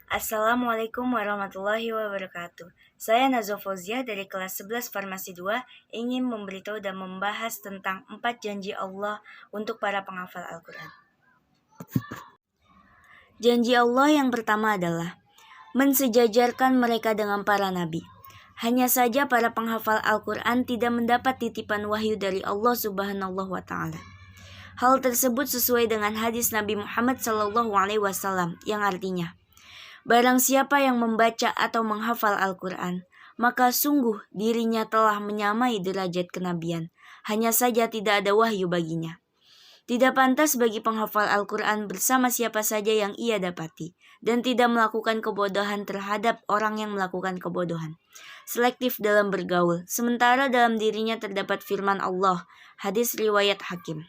Assalamualaikum warahmatullahi wabarakatuh. Saya Nazwa Fauziah dari kelas 11 Farmasi 2 ingin memberitahu dan membahas tentang 4 janji Allah untuk para penghafal Al-Quran. Janji Allah yang pertama adalah mensejajarkan mereka dengan para nabi. Hanya saja para penghafal Al-Quran tidak mendapat titipan wahyu dari Allah Subhanahu wa Ta'ala. Hal tersebut sesuai dengan hadis Nabi Muhammad SAW yang artinya, barang siapa yang membaca atau menghafal Al-Quran, maka sungguh dirinya telah menyamai derajat kenabian. Hanya saja tidak ada wahyu baginya. Tidak pantas bagi penghafal Al-Quran bersama siapa saja yang ia dapati, dan tidak melakukan kebodohan terhadap orang yang melakukan kebodohan. Selektif dalam bergaul, sementara dalam dirinya terdapat firman Allah, hadis riwayat Hakim.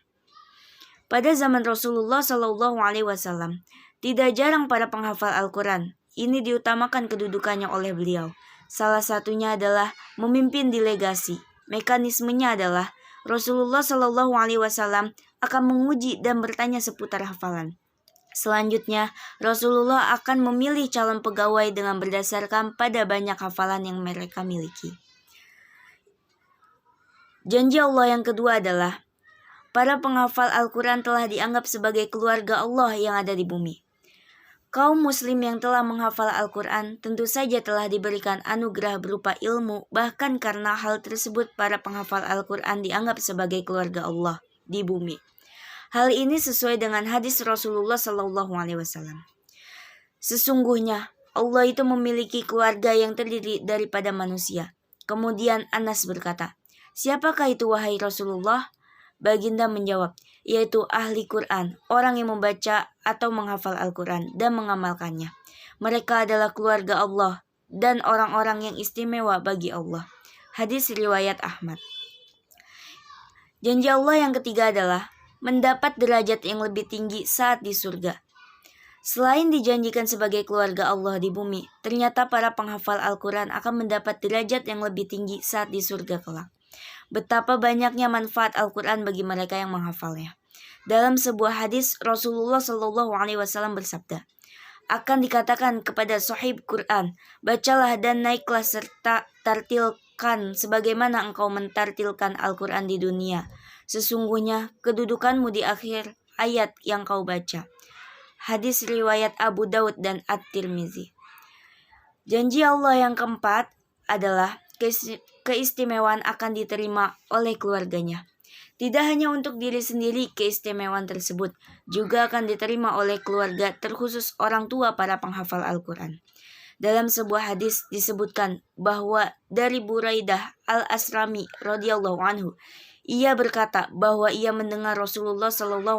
Pada zaman Rasulullah SAW, tidak jarang para penghafal Al-Quran ini diutamakan kedudukannya oleh beliau. Salah satunya adalah memimpin delegasi. Mekanismenya adalah Rasulullah SAW akan menguji dan bertanya seputar hafalan. Selanjutnya, Rasulullah akan memilih calon pegawai dengan berdasarkan pada banyak hafalan yang mereka miliki. Janji Allah yang kedua adalah para penghafal Al-Quran telah dianggap sebagai keluarga Allah yang ada di bumi. Kaum muslim yang telah menghafal Al-Quran tentu saja telah diberikan anugerah berupa ilmu, bahkan karena hal tersebut para penghafal Al-Quran dianggap sebagai keluarga Allah di bumi. Hal ini sesuai dengan hadis Rasulullah SAW. Sesungguhnya Allah itu memiliki keluarga yang terdiri daripada manusia. Kemudian Anas berkata, "Siapakah itu wahai Rasulullah?" Baginda menjawab, yaitu ahli Quran, orang yang membaca atau menghafal Al-Quran dan mengamalkannya. Mereka adalah keluarga Allah dan orang-orang yang istimewa bagi Allah. Hadis riwayat Ahmad. Janji Allah yang ketiga adalah mendapat derajat yang lebih tinggi saat di surga. Selain dijanjikan sebagai keluarga Allah di bumi, ternyata para penghafal Al-Quran akan mendapat derajat yang lebih tinggi saat di surga kelak. Betapa banyaknya manfaat Al-Quran bagi mereka yang menghafalnya. Dalam sebuah hadis, Rasulullah SAW bersabda, akan dikatakan kepada sahib Quran, bacalah dan naiklah serta tartilkan sebagaimana engkau mentartilkan Al-Quran di dunia. Sesungguhnya kedudukanmu di akhir ayat yang kau baca. Hadis riwayat Abu Daud dan At-Tirmizi. Janji Allah yang keempat adalah keistimewaan akan diterima oleh keluarganya. Tidak hanya untuk diri sendiri keistimewaan tersebut, juga akan diterima oleh keluarga terkhusus orang tua para penghafal Al-Quran. Dalam sebuah hadis disebutkan bahwa dari Buraidah Al-Asrami radhiyallahu anhu, ia berkata bahwa ia mendengar Rasulullah SAW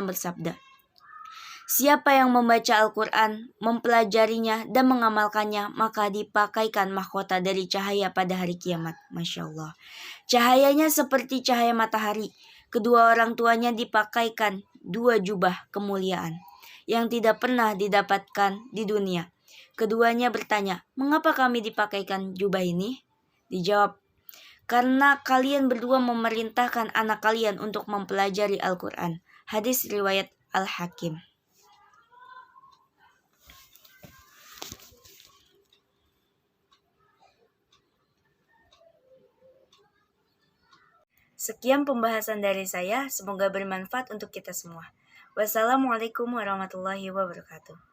bersabda, siapa yang membaca Al-Quran, mempelajarinya, dan mengamalkannya, maka dipakaikan mahkota dari cahaya pada hari kiamat. Masya Allah. Cahayanya seperti cahaya matahari. Kedua orang tuanya dipakaikan 2 jubah kemuliaan yang tidak pernah didapatkan di dunia. Keduanya bertanya, mengapa kami dipakaikan jubah ini? Dijawab, karena kalian berdua memerintahkan anak kalian untuk mempelajari Al-Quran. Hadis riwayat Al-Hakim. Sekian pembahasan dari saya, semoga bermanfaat untuk kita semua. Wassalamualaikum warahmatullahi wabarakatuh.